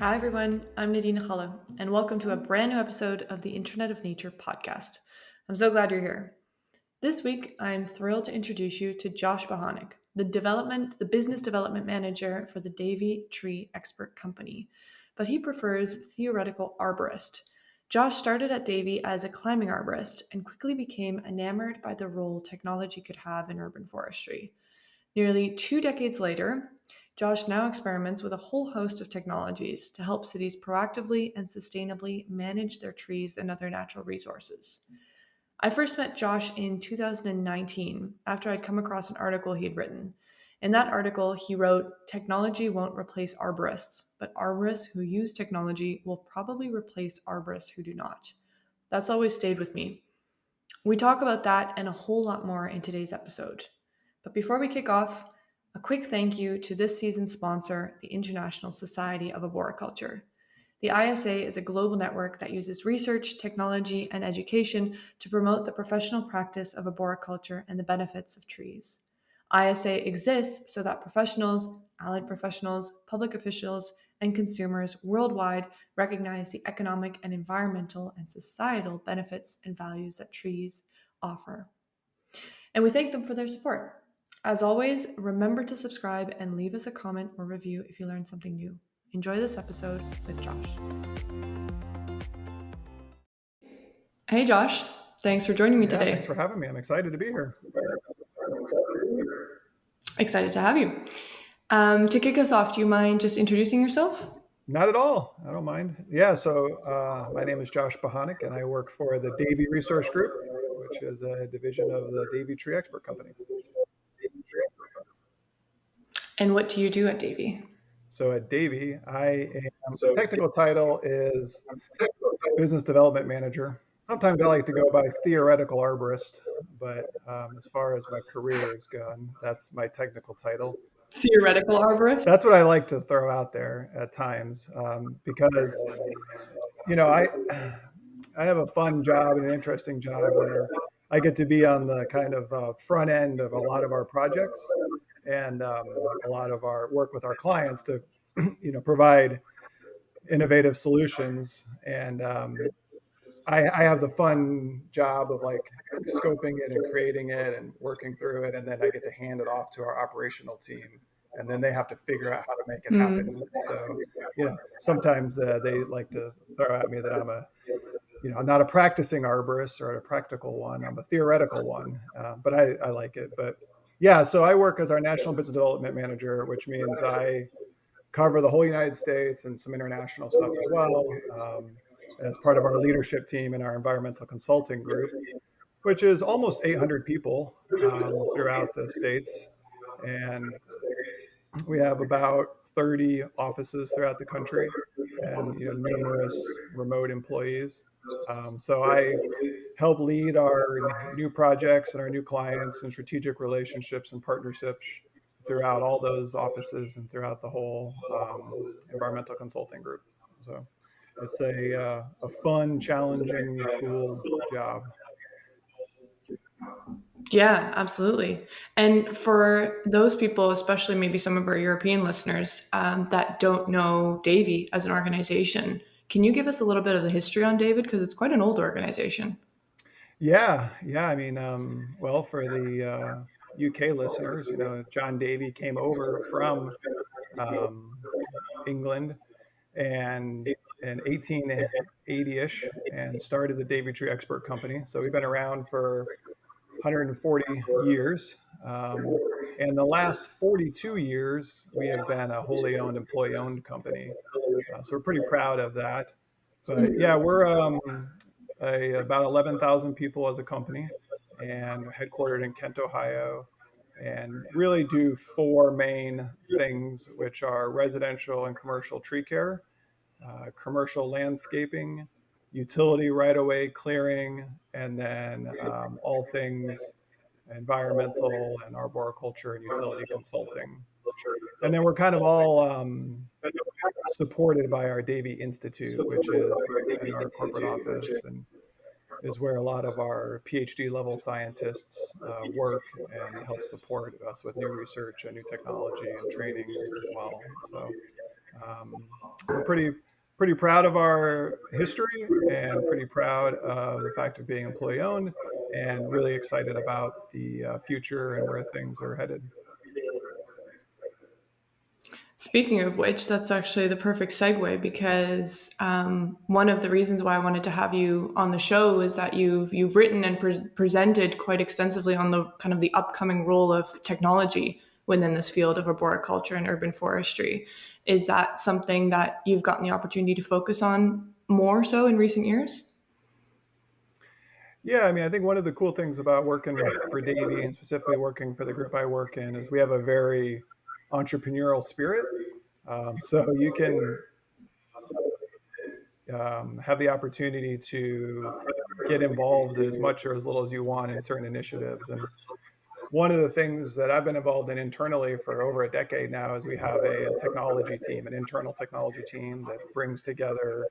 Hi, everyone. I'm Nadina Galle, and welcome to a brand new episode of the Internet of Nature podcast. I'm so glad you're here. This week, I'm thrilled to introduce you to Josh Behounek, the business development manager for the Davey Tree Expert Company, but he prefers theoretical arborist. Josh started at Davey as a climbing arborist and quickly became enamored by the role technology could have in urban forestry. Nearly 2 decades later, Josh now experiments with a whole host of technologies to help cities proactively and sustainably manage their trees and other natural resources. I first met Josh in 2019 after I'd come across an article he'd written. In that article, he wrote, "Technology won't replace arborists, but arborists who use technology will probably replace arborists who do not." That's always stayed with me. We talk about that and a whole lot more in today's episode. But before we kick off, a quick thank you to this season's sponsor, the International Society of Arboriculture. The ISA is a global network that uses research, technology, and education to promote the professional practice of arboriculture and the benefits of trees. ISA exists so that professionals, allied professionals, public officials, and consumers worldwide recognize the economic and environmental and societal benefits and values that trees offer. And we thank them for their support. As always, remember to subscribe and leave us a comment or review if you learned something new. Enjoy this episode with Josh. Hey, Josh. Thanks for joining me Yeah, thanks today. for having me. I'm excited to be here. Excited to have you. To kick us off, do you mind just introducing yourself? Not at all. I don't mind. Yeah, so my name is Josh Behounek, and I work for the Davey Resource Group, which is a division of the Davey Tree Expert Company. And what do you do at Davey? So at Davey, the technical title is Business Development Manager. Sometimes I like to go by theoretical arborist, but as far as my career has gone, that's my technical title. Theoretical arborist? That's what I like to throw out there at times because, you know, I have a fun job and an interesting job where I get to be on the kind of front end of a lot of our projects and a lot of our work with our clients to, provide innovative solutions. And I have the fun job of like scoping it and creating it and working through it, and then I get to hand it off to our operational team, and then they have to figure out how to make it happen. So, sometimes they like to throw at me that I'm not a practicing arborist or a practical one. I'm a theoretical one, but I like it. But yeah, so I work as our national business development manager, which means I cover the whole United States and some international stuff as well, as part of our leadership team in our environmental consulting group, which is almost 800 people throughout the states. And we have about 30 offices throughout the country and numerous remote employees. So I help lead our new projects and our new clients and strategic relationships and partnerships throughout all those offices and throughout the whole environmental consulting group. So it's a fun, challenging, cool job. Yeah, absolutely. And for those people, especially maybe some of our European listeners that don't know Davy as an organization, can you give us a little bit of the history on David? Because it's quite an old organization. Yeah. I mean, well, for the UK listeners, John Davy came over from um, England and in 1880-ish and started the Davey Tree Expert Company. So we've been around for 140 years. And the last 42 years, we have been a wholly owned, employee owned company. So we're pretty proud of that. But yeah, we're about 11,000 people as a company and headquartered in Kent, Ohio, and really do four main things, which are residential and commercial tree care, commercial landscaping, utility right-of-way clearing, and then all things environmental and arboriculture and utility consulting. And then we're kind of all supported by our Davey Institute, which is in our corporate office and is where a lot of our PhD level scientists work and help support us with new research and new technology and training as well. So We're pretty proud of our history and pretty proud of the fact of being employee owned, and really excited about the future and where things are headed. Speaking of which, that's actually the perfect segue because one of the reasons why I wanted to have you on the show is that you've written and presented quite extensively on the kind of the upcoming role of technology within this field of arboriculture and urban forestry. Is that something that you've gotten the opportunity to focus on more so in recent years? Yeah, I mean, I think one of the cool things about working for Davey and specifically working for the group I work in is we have a very entrepreneurial spirit. So you can have the opportunity to get involved as much or as little as you want in certain initiatives. And one of the things that I've been involved in internally for over a decade now is we have a technology team, an internal technology team that brings together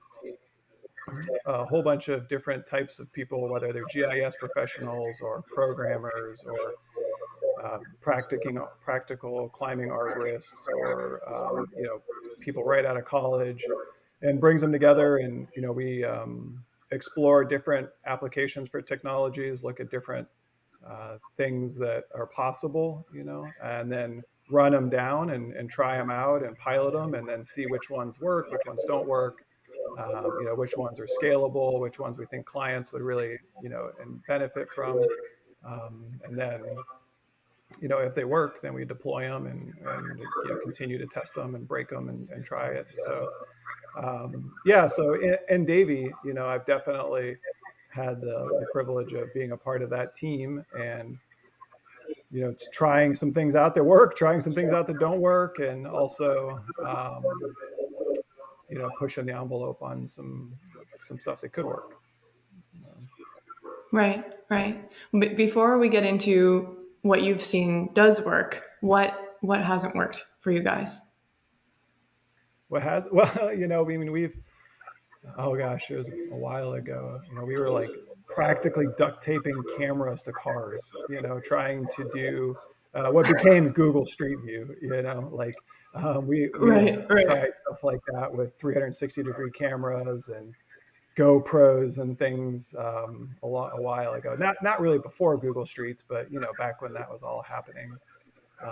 a whole bunch of different types of people, whether they're GIS professionals or programmers or practical climbing arborists or people right out of college, and brings them together. And we explore different applications for technologies, look at different things that are possible, and then run them down and try them out and pilot them, and then see which ones work, which ones don't work, which ones are scalable, which ones we think clients would really, and benefit from. And then, if they work, then we deploy them and continue to test them and break them and try it. So, yeah, so in Davey, I've definitely had the privilege of being a part of that team, and trying some things out that work, trying some things out that don't work, and also pushing the envelope on some stuff that could work. Right, right. Before we get into what you've seen does work, what hasn't worked for you guys? What has well, I mean, we've oh gosh, it was a while ago. We were like practically duct taping cameras to cars, trying to do what became Google Street View. Like we Right, right, tried stuff like that with 360-degree cameras and GoPros and things a while ago. Not really before Google Streets, but back when that was all happening.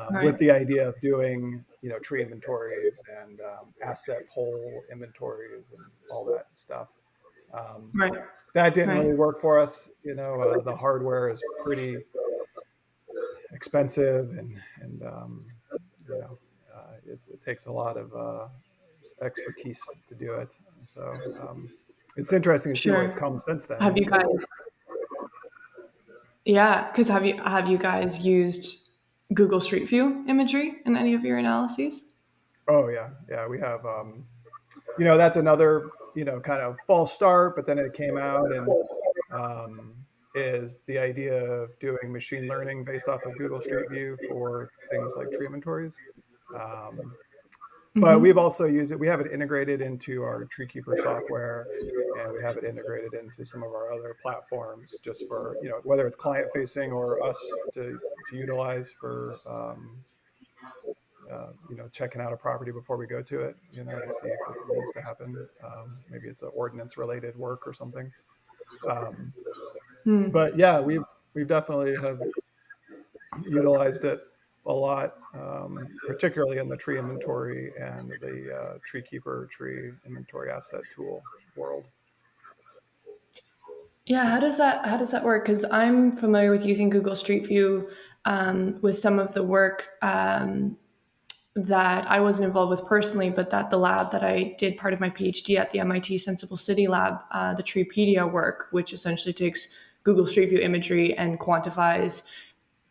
With right, the idea of doing tree inventories and asset pole inventories and all that stuff. Um, right, that didn't right. really work for us. The hardware is pretty expensive, and it takes a lot of expertise to do it. So it's interesting to see where it's Sure. come since then. Have you guys? Yeah, because have you guys used Google Street View imagery in any of your analyses? Oh yeah, we have. That's another kind of false start, but then it came out and um, is the idea of doing machine learning based off of Google Street View for things like tree inventories. Um, but we've Mm-hmm. also used it. We have it integrated into our tree keeper software, and we have it integrated into some of our other platforms, just for whether it's client facing or us to utilize for checking out a property before we go to it, to see if it needs to happen. Maybe it's an ordinance related work or something. Um, Hmm. but yeah, we've definitely have utilized it a lot, particularly in the tree inventory and the tree keeper tree inventory asset tool world. Yeah, how does that work? Because I'm familiar with using Google Street View with some of the work that I wasn't involved with personally, but that the lab that I did part of my PhD at, the MIT Sensible City Lab, the Treepedia work, which essentially takes Google Street View imagery and quantifies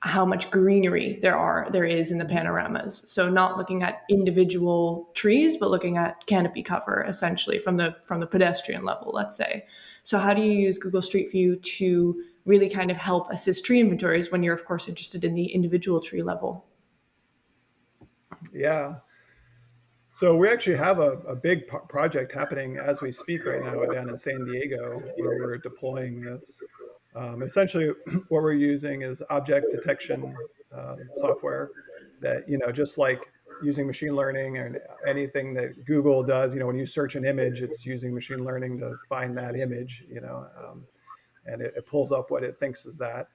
how much greenery there is in the Mhm. panoramas. So not looking at individual trees, but looking at canopy cover essentially from the pedestrian level, let's say. So how do you use Google Street View to really kind of help assist tree inventories when you're of course interested in the individual tree level? Yeah. So we actually have a big project happening as we speak right now down in San Diego, where we're deploying this. Essentially, what we're using is object detection software that just like using machine learning, and anything that Google does, when you search an image, it's using machine learning to find that image, and it pulls up what it thinks is that.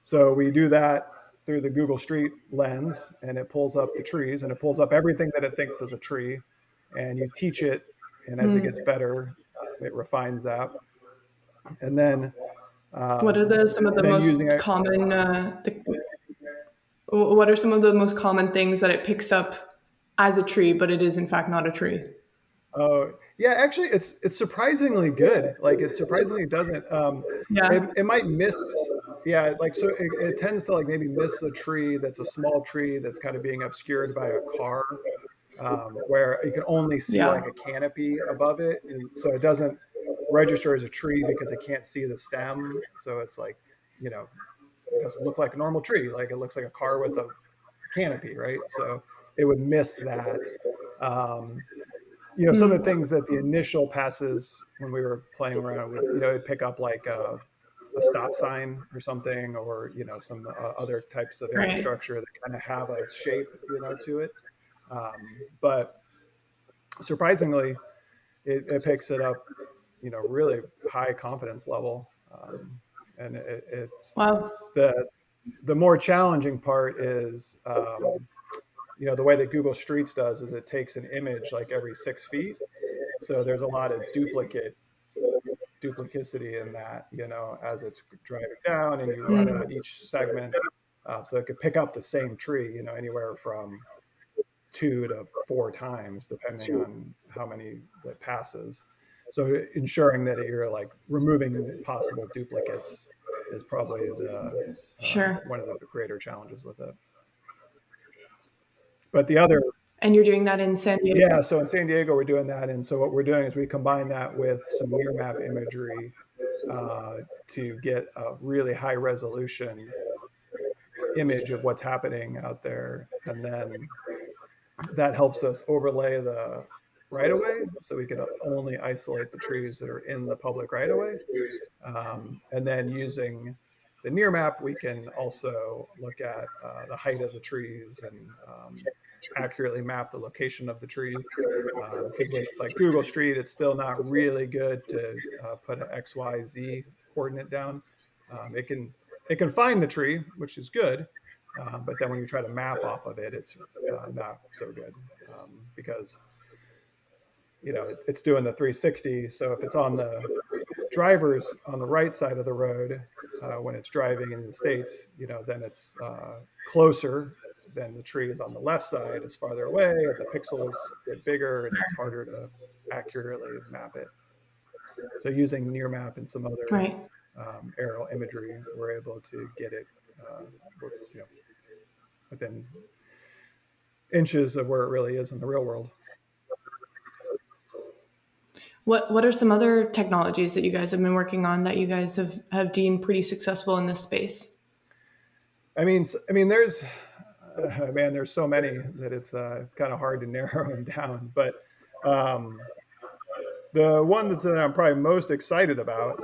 So we do that through the Google Street lens, and it pulls up the trees, and it pulls up everything that it thinks is a tree, and you teach it, and as it gets better, it refines that. And then What are some of the using most it. common? What are some of the most common things that it picks up as a tree, but it is in fact not a tree? Oh, yeah, actually, it's surprisingly good. Like, it surprisingly doesn't. Yeah, It might miss. Yeah, like, so it tends to, like, maybe miss a tree that's a small tree that's kind of being obscured by a car, where you can only see yeah, like a canopy above it, and so it doesn't register as a tree because it can't see the stem. So it's like, it doesn't look like a normal tree. Like, it looks like a car with a canopy, right? So it would miss that. Um, some of the things that the initial passes when we were playing around would, it'd pick up like a stop sign or something, or, some other types of right. infrastructure that kind of have a shape, to it. But surprisingly, it picks it up, really high confidence level. And it's Wow. the more challenging part is, the way that Google Streets does is it takes an image like every 6 feet. So there's a lot of duplicity in that, as it's driving down and you run it on each segment. So it could pick up the same tree, anywhere from 2 to 4 times, depending on how many that passes. So ensuring that you're like removing possible duplicates is probably the Sure. one of the greater challenges with it. But the other, And you're doing that in San Diego? yeah, so in San Diego, we're doing that. And so what we're doing is we combine that with some near map imagery to get a really high resolution image of what's happening out there. And then that helps us overlay the right of way, so we can only isolate the trees that are in the public right of way. And then using the near map, we can also look at the height of the trees and accurately map the location of the tree. Because with like Google Street, it's still not really good to put an XYZ coordinate down. It can find the tree, which is good, but then when you try to map off of it, it's not so good, because it's doing the 360. So if it's on the driver's on the right side of the road, when it's driving in the States, then it's closer than the tree is on the left side. It's farther away, the pixels get bigger, and it's harder to accurately map it. So using near map and some other Right. aerial imagery, we're able to get it within inches of where it really is in the real world. What are some other technologies that you guys have been working on that you guys have deemed pretty successful in this space? There's man, there's so many that it's kind of hard to narrow them down. But the one that I'm probably most excited about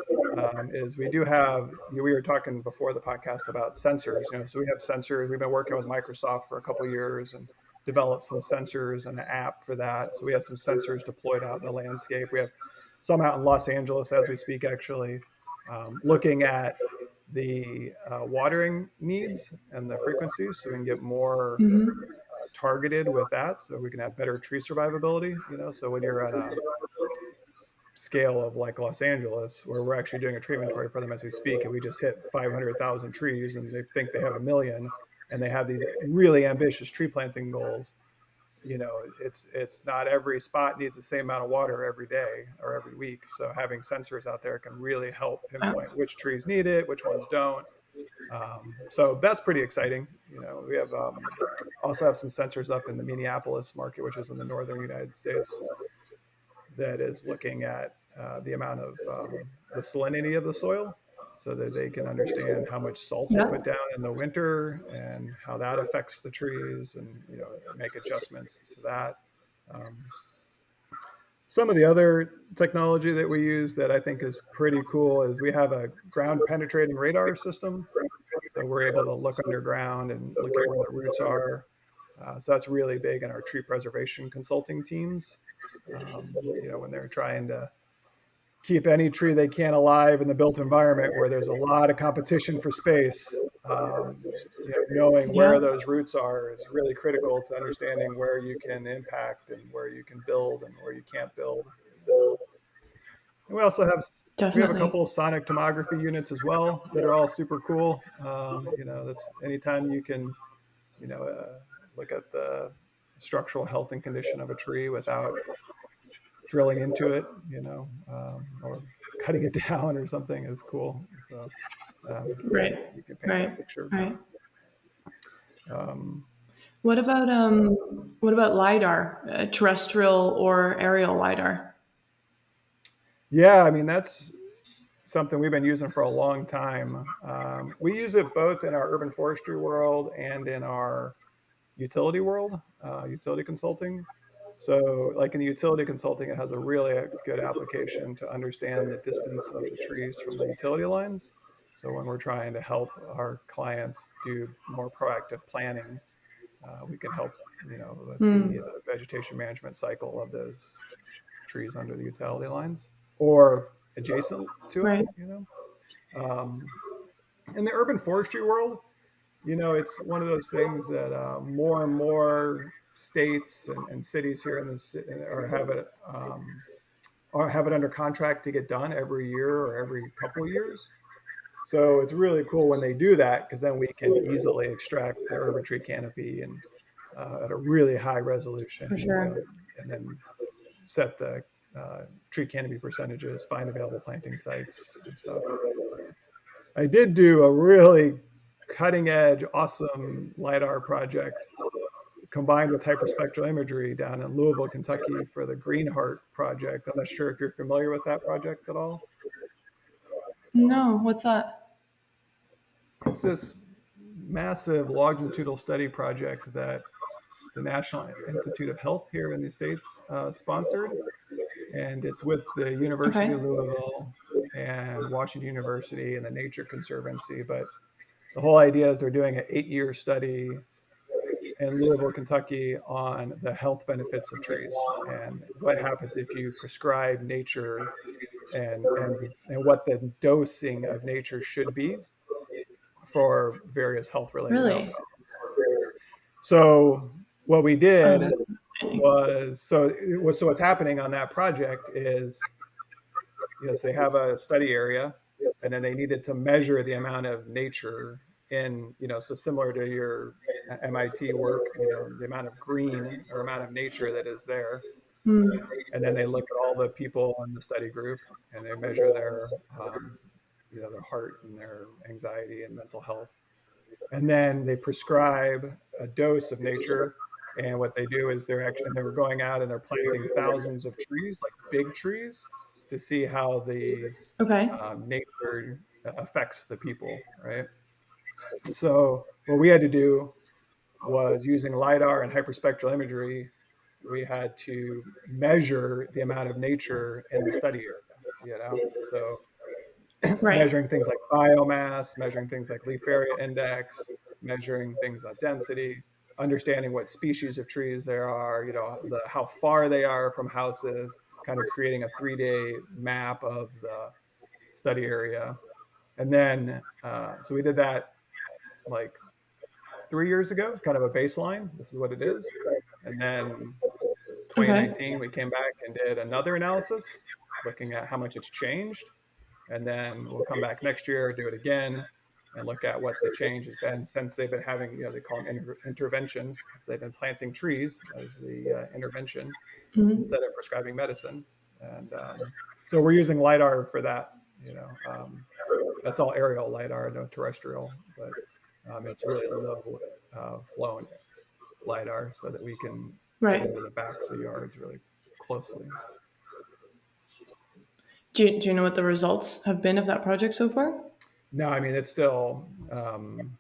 is we do have. We were talking before the podcast about sensors. So we have sensors. We've been working with Microsoft for a couple of years and developed some sensors and an app for that. So we have some sensors deployed out in the landscape. We have some out in Los Angeles as we speak, actually, looking at the watering needs and the frequencies, so we can get more targeted with that, so we can have better tree survivability. So when you're at a scale of like Los Angeles, where we're actually doing a tree inventory for them as we speak, and we just hit 500,000 trees, and they think they have 1 million, and they have these really ambitious tree planting goals. It's not every spot needs the same amount of water every day or every week. So having sensors out there can really help pinpoint which trees need it, which ones don't. So that's pretty exciting. We have also have some sensors up in the Minneapolis market, which is in the northern United States, that is looking at the amount of the salinity of the soil, so that they can understand how much salt they Yeah. put down in the winter and how that affects the trees, and make adjustments to that. Some of the other technology that we use that I think is pretty cool is we have a ground penetrating radar system. So we're able to look underground and look at where the roots are. So that's really big in our tree preservation consulting teams. When they're trying to keep any tree they can alive in the built environment where there's a lot of competition for space. Knowing where Yeah, those roots are is really critical to understanding where you can impact and where you can build and where you can't build. And we have a definitely. couple of sonic tomography units as well that are all super cool. That's anytime you can, you know, uh, look at the structural health and condition of a tree without drilling into it, or cutting it down or something is cool. So Right, you can paint that right, picture. right. Um, What about LiDAR, terrestrial or aerial LiDAR? yeah, I mean, that's something we've been using for a long time. We use it both in our urban forestry world and in our utility world, utility consulting. So, like in the utility consulting, it has a really good application to understand the distance of the trees from the utility lines. So, when we're trying to help our clients do more proactive planning, we can help, with the Hmm. vegetation management cycle of those trees under the utility lines or adjacent to it. Right. Um, in the urban forestry world, it's one of those things that more and more states and cities here in this or have it under contract to get done every year or every couple of years. So it's really cool when they do that because then we can easily extract the urban tree canopy and at a really high For resolution, sure. and then set the tree canopy percentages, find available planting sites and stuff. I did do a really cutting edge, awesome LiDAR project combined with hyperspectral imagery down in Louisville, Kentucky for the Greenheart project. I'm not sure if you're familiar with that project at all. No, what's that? It's this massive longitudinal study project that the National Institute of Health here in the States sponsored. And it's with the University of Okay. Louisville and Washington University and the Nature Conservancy. But the whole idea is they're doing an 8-year study in Louisville, Kentucky, on the health benefits of trees and what happens if you prescribe nature and what the dosing of nature should be for various health related Really? outcomes. So what we Oh, did that's fascinating. so what's happening on that project is so they have a study area and then they needed to measure the amount of nature in so similar to your MIT work, the amount of green or amount of nature that is there. Hmm. And then they look at all the people in the study group and they measure their heart and their anxiety and mental health. And then they prescribe a dose of nature. And what they do is they're going out and they're planting thousands of trees, like big trees, to see how the Okay. nature affects the people, right? So what we had to do was using LiDAR and hyperspectral imagery, we had to measure the amount of nature in the study area. So Right. measuring things like biomass, measuring things like leaf area index, measuring things like density, understanding what species of trees there are, how far they are from houses, kind of creating a 3-day map of the study area. And then, so we did that like 3 years ago, kind of a baseline. This is what it is. And then Okay. 2019, we came back and did another analysis looking at how much it's changed. And then we'll come back next year, do it again, and look at what the change has been since they've been having, they call them interventions. So they've been planting trees as the intervention Hmm. instead of prescribing medicine. And so we're using LiDAR for that. That's all aerial LiDAR, no terrestrial, but it's really low flown LiDAR so that we can get Right. into the backs of yards really closely. Do you know what the results have been of that project so far? No, I mean it's still in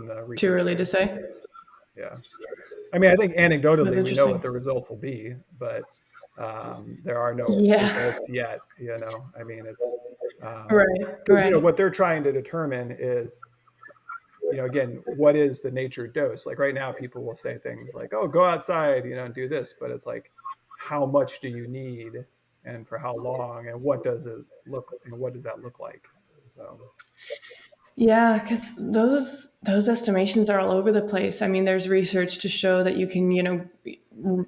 the Too research early to phase. say. Yeah, I mean I think That's anecdotally we know what interesting. the results will be, but there are no Yeah. results yet. I mean it's Right. because Right. what they're trying to determine is again, what is the nature dose? Like right now, people will say things like, "Oh, go outside, and do this," but it's like, how much do you need, and for how long, and what does it look, and what does that look like? So, Yeah, because those estimations are all over the place. I mean, there's research to show that you can,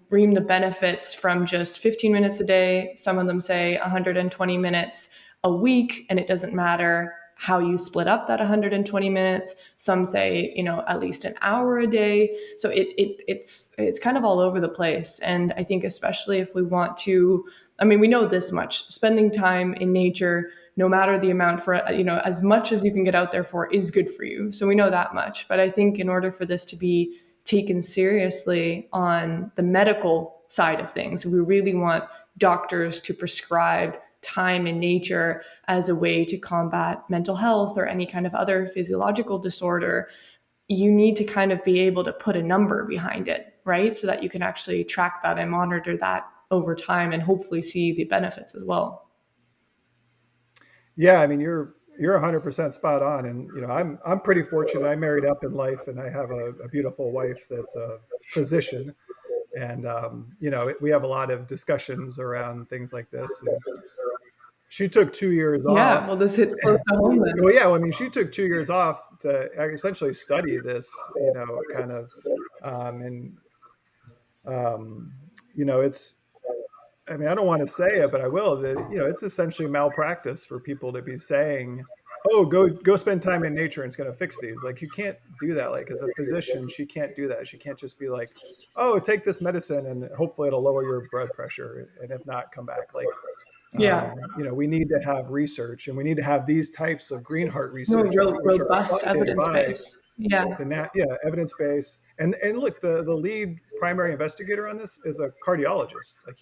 reap the benefits from just 15 minutes a day. Some of them say 120 minutes a week, and it doesn't matter how you split up that 120 minutes. Some say, at least an hour a day. So it's kind of all over the place. And I think especially if we want to, I mean, we know this much: spending time in nature, no matter the amount, for as much as you can get out there for, is good for you. So we know that much. But I think in order for this to be taken seriously on the medical side of things, we really want doctors to prescribe time in nature as a way to combat mental health or any kind of other physiological disorder. You need to kind of be able to put a number behind it, right? So that you can actually track that and monitor that over time and hopefully see the benefits as well. yeah, I mean, you're 100% spot on, and I'm pretty fortunate. I married up in life, and I have a beautiful wife that's a physician, and we have a lot of discussions around things like this. And she took 2 years Yeah, well, off. this hits close to home then. Well, yeah, well, I mean, she took 2 years off to essentially study this, kind of, and um, it's. I mean, I don't want to say it, but I will. That it's essentially malpractice for people to be saying, "Oh, go spend time in nature, and it's going to fix these." Like, you can't do that. Like, as a physician, she can't do that. She can't just be like, "Oh, take this medicine, and hopefully it'll lower your blood pressure, and if not, come back." Like, Yeah. we need to have research, and we need to have these types of green heart No, research, which are robust funded evidence by base. Yeah. evidence base. And look, the lead primary investigator on this is a cardiologist. Like,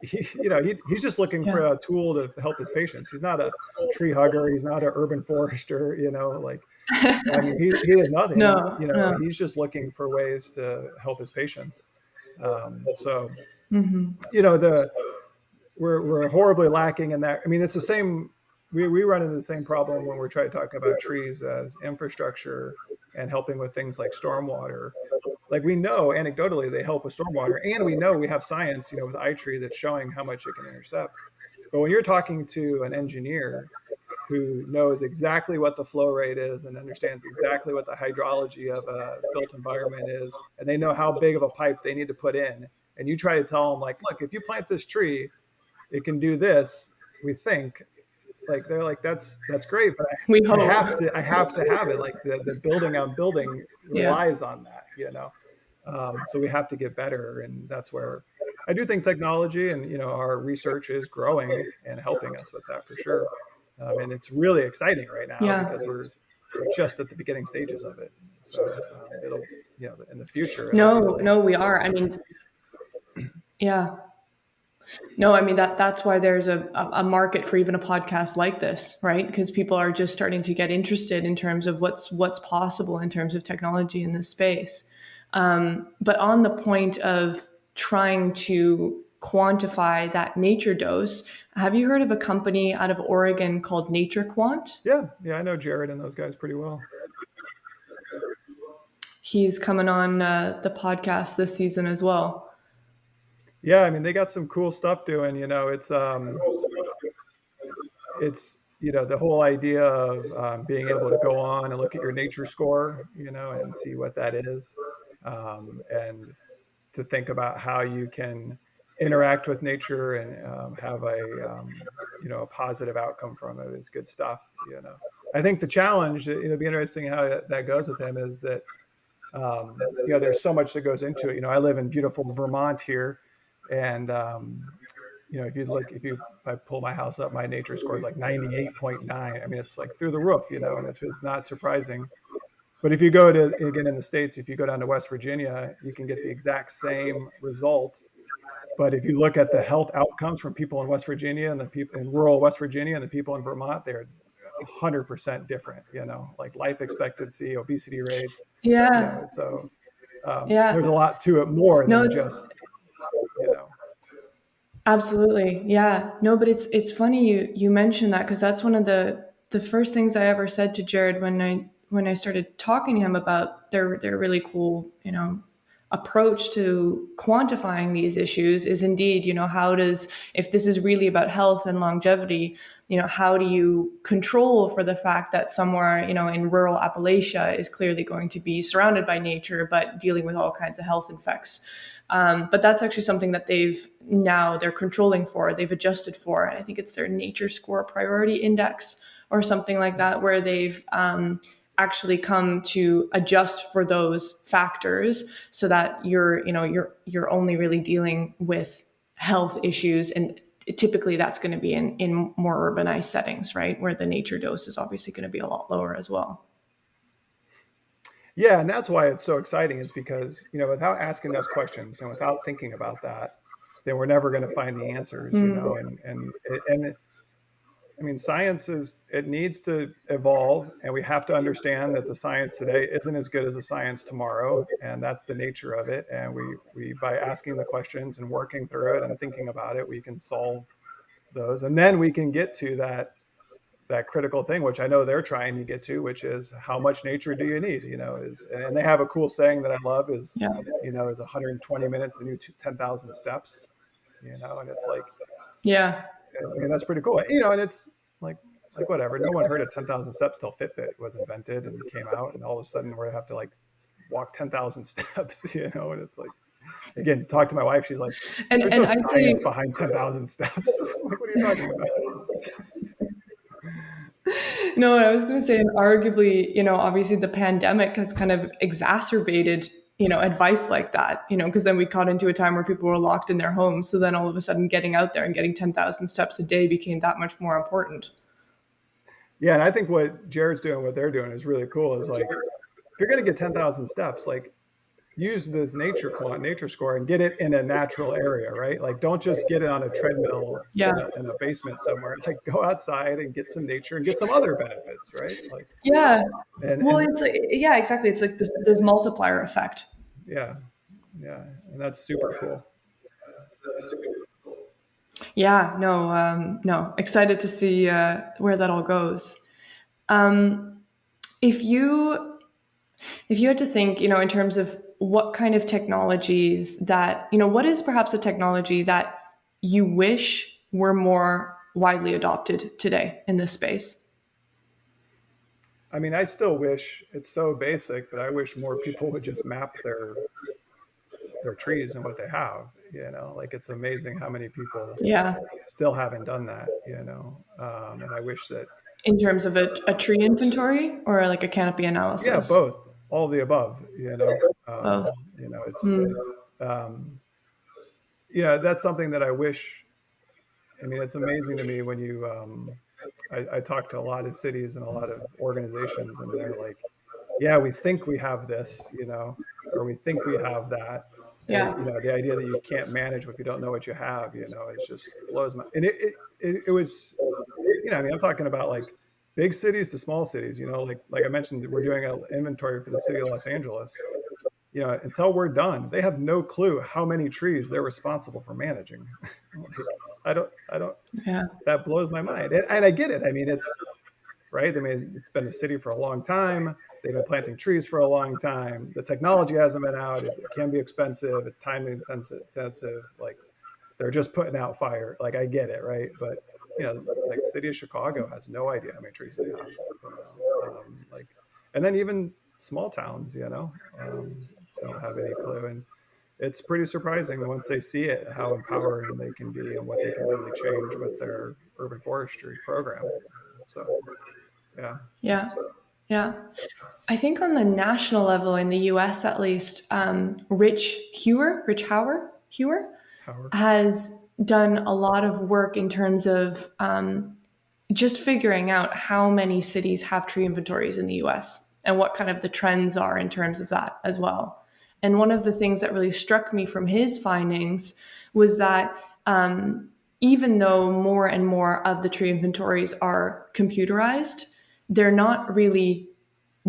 he's just looking for Yeah. a tool to help his patients. He's not a tree hugger. He's not an urban forester. Like, I mean, he is nothing. No, no. He's just looking for ways to help his patients. So, Hmm. the we're horribly lacking in that. I mean, it's the same. We run into the same problem when we're trying to talk about trees as infrastructure and helping with things like stormwater. Like, we know anecdotally they help with stormwater, and we know we have science, with iTree that's showing how much it can intercept. But when you're talking to an engineer who knows exactly what the flow rate is and understands exactly what the hydrology of a built environment is, and they know how big of a pipe they need to put in, and you try to tell them, like, look, if you plant this tree, it can do this, we think. Like, they're like, that's great, but We I hope. have to have it. Like, the building I'm building Yeah. relies on that. So we have to get better, and that's where I do think technology and our research is growing and helping us with that for sure. And it's really exciting right now Yeah. because we're just at the beginning stages of it. So it'll in the future it'll No, really. no, we are. I mean, yeah. No, I mean that's why there's a market for even a podcast like this, right? Because people are just starting to get interested in terms of what's possible in terms of technology in this space. But on the point of trying to quantify that nature dose, have you heard of a company out of Oregon called Nature Quant? Yeah, I know Jared and those guys pretty well. He's coming on the podcast this season as well. Yeah, I mean, they got some cool stuff doing. It's the whole idea of being able to go on and look at your nature score, and see what that is, and to think about how you can interact with nature and have a positive outcome from it is good stuff. I think the challenge, it'll be interesting how that goes with him, is that there's so much that goes into it. I live in beautiful Vermont here, and if I pull my house up, my nature score is like 98.9. I mean, it's like through the roof, and it's not surprising. But if you go to, again, in the States, if you go down to West Virginia, you can get the exact same result. But if you look at the health outcomes from people in West Virginia and the people in rural West Virginia and the people in Vermont, they're 100% different, like life expectancy, obesity rates, Yeah, so there's a yeah. lot to it more No, than it's just, you know, absolutely. Yeah. No, but it's funny you mentioned that, because that's one of the first things I ever said to Jared when I started talking to him about their really cool, approach to quantifying these issues is indeed, if this is really about health and longevity, how do you control for the fact that somewhere, in rural Appalachia is clearly going to be surrounded by nature, but dealing with all kinds of health effects. But that's actually something that they're controlling for, they've adjusted for. And I think it's their nature score priority index or something like that, where they've actually come to adjust for those factors so that you're only really dealing with health issues. And typically that's going to be in more urbanized settings, right? Where the nature dose is obviously going to be a lot lower as well. Yeah, and that's why it's so exciting, is because, without asking those questions and without thinking about that, then we're never going to find the answers, I mean, it needs to evolve, and we have to understand that the science today isn't as good as the science tomorrow, and that's the nature of it. And we by asking the questions and working through it and thinking about it, we can solve those, and then we can get to that critical thing, which I know they're trying to get to, which is how much nature do you need? And they have a cool saying that I love is 120 minutes to do 10,000 steps, and it's like, yeah. I mean, that's pretty cool. And it's like whatever. No one heard of 10,000 steps till Fitbit was invented and came out, and all of a sudden we're gonna have to walk 10,000 steps, and it's like, again, talk to my wife. She's like, "There's no science behind 10,000 steps." Like, what are you talking about? No, I was going to say, and arguably, obviously the pandemic has kind of exacerbated, advice like that, because then we caught into a time where people were locked in their homes. So then all of a sudden getting out there and getting 10,000 steps a day became that much more important. Yeah. And I think what Jared's doing, what they're doing is really cool, is if you're going to get 10,000 steps, use this nature score and get it in a natural area, right? Don't just get it on a treadmill in a basement somewhere. Go outside and get some nature and get some other benefits, right? Exactly. It's like this multiplier effect. Yeah. And that's super cool. Yeah, no, excited to see where that all goes. If you had to think, in terms of what kind of technologies that, what is perhaps a technology that you wish were more widely adopted today in this space? I mean, I still wish, it's so basic, but I wish more people would just map their trees and what they have. It's amazing how many people still haven't done that. And I wish that, in terms of a tree inventory or like a canopy analysis. Yeah, both, all of the above. Both. That's something that I wish. I mean, it's amazing to me when I talk to a lot of cities and a lot of organizations, and they're like, yeah, we think we have this, or we think we have that. Yeah. And, the idea that you can't manage if you don't know what you have, it just blows my, and it was, I mean, I'm talking about big cities to small cities, like I mentioned, we're doing an inventory for the city of Los Angeles. Until we're done, they have no clue how many trees they're responsible for managing. I don't, Yeah. That blows my mind. And I get it. I mean, it's right. I mean, it's been a city for a long time. They've been planting trees for a long time. The technology hasn't been out. It can be expensive. It's time intensive. They're just putting out fire. I get it. Right. But, the city of Chicago has no idea how many trees they have. And then even small towns, don't have any clue. And it's pretty surprising once they see it, how empowering they can be and what they can really change with their urban forestry program. So, yeah. Yeah. Yeah. I think on the national level in the US, at least, Rich Hauer has done a lot of work in terms of just figuring out how many cities have tree inventories in the US and what kind of the trends are in terms of that as well. And one of the things that really struck me from his findings was that even though more and more of the tree inventories are computerized, they're not really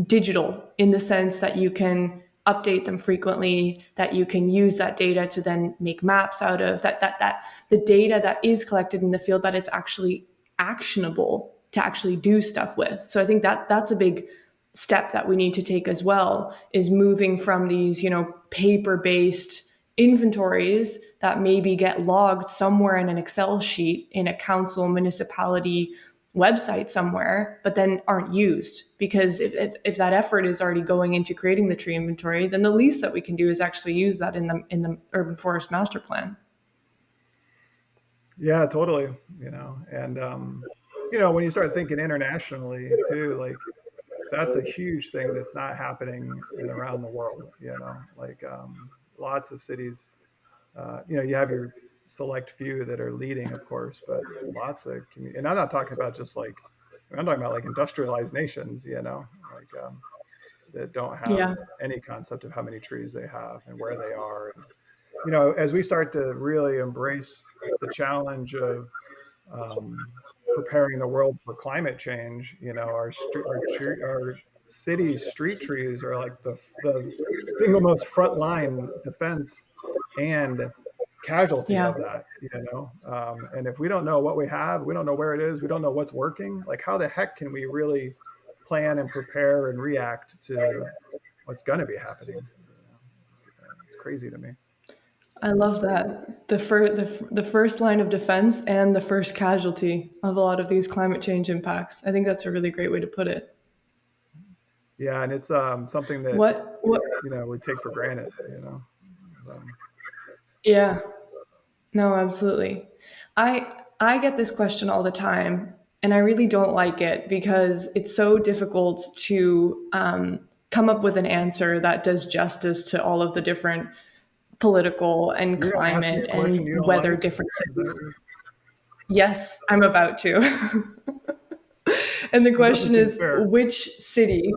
digital in the sense that you can update them frequently, that you can use that data to then make maps out of, that the data that is collected in the field, that it's actually actionable to actually do stuff with. So I think that's a big step that we need to take as well is moving from these, paper-based inventories that maybe get logged somewhere in an Excel sheet in a council municipality website somewhere, but then aren't used. Because if that effort is already going into creating the tree inventory, then the least that we can do is actually use that in the urban forest master plan. Yeah, totally. And when you start thinking internationally too, like that's a huge thing that's not happening in around the world. Like lots of cities. You have your select few that are leading, of course, but lots of community. And I'm not talking about just like I'm talking about like industrialized nations. Like that don't have Yeah. any concept of how many trees they have and where they are. And as we start to really embrace the challenge of um, preparing the world for climate change, our city's street trees are like the single most frontline defense and casualty Yeah. of that. And if we don't know what we have, we don't know where it is, we don't know what's working. Like, how the heck can we really plan and prepare and react to what's going to be happening? It's crazy to me. I love that. The first line of defense and the first casualty of a lot of these climate change impacts. I think that's a really great way to put it. Yeah, and it's something that What we take for granted. Yeah. No, absolutely. I get this question all the time, and I really don't like it because it's so difficult to come up with an answer that does justice to all of the different political and You're gonna ask me climate a question and you don't weather like? Is that differences. what you're? Yes, I'm about to. And the That doesn't question seem is, fair. which city?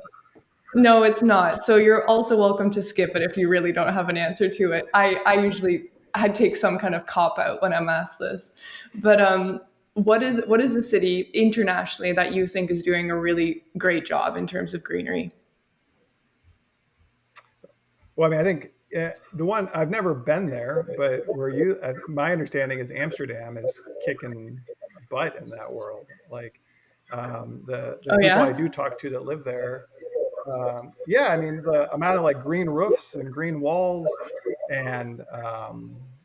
No, it's not. So you're also welcome to skip it if you really don't have an answer to it. I take some kind of cop out when I'm asked this. But what is a city internationally that you think is doing a really great job in terms of greenery? Well, I mean, I think the one I've never been there, but my understanding is Amsterdam is kicking butt in that world. Like the Oh people I yeah? do talk to that live there, yeah, I mean the amount of like green roofs and green walls, and the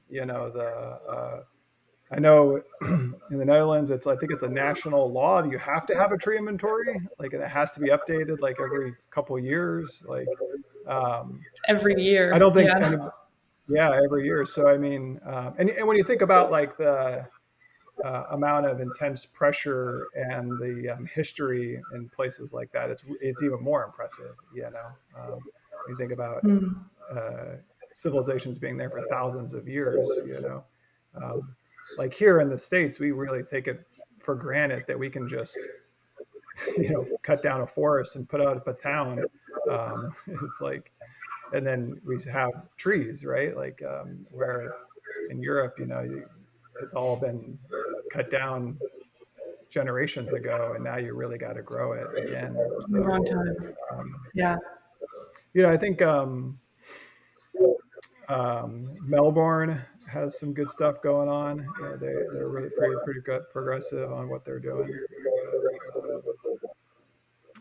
I know in the Netherlands, I think it's a national law that you have to have a tree inventory, like, and it has to be updated like every couple of years. Like, um, Every I year. don't think Yeah. any, yeah, every year. So I mean, and when you think about like the amount of intense pressure and the history in places like that, it's even more impressive. When you think about Mm. uh, civilizations being there for thousands of years. Um, like here in the States, we really take it for granted that we can just cut down a forest and put up a town. It's like, and then we have trees, right? Like where in Europe, it's all been cut down generations ago, and now you really got to grow it again. A So, long time. um, Yeah. I think Melbourne has some good stuff going on. They're really pretty good, progressive on what they're doing.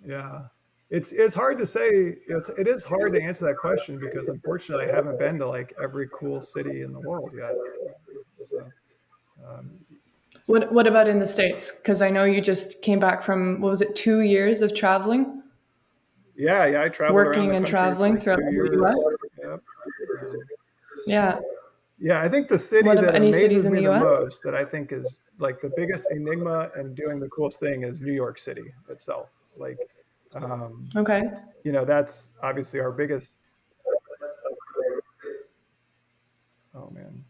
Yeah, it's hard to say. It is hard to answer that question because unfortunately I haven't been to like every cool city in the world yet. So um, What about in the States? Because I know you just came back from, what was it, 2 years of traveling, yeah, I traveled around working the and country traveling for throughout two the years. US? Yep. Um, Yeah. yeah, I think the city What about that any cities amazes in me the the US? most, that I think is like the biggest enigma and doing the coolest thing, is New York City itself. Like, um, Okay. that's obviously our biggest. Oh man,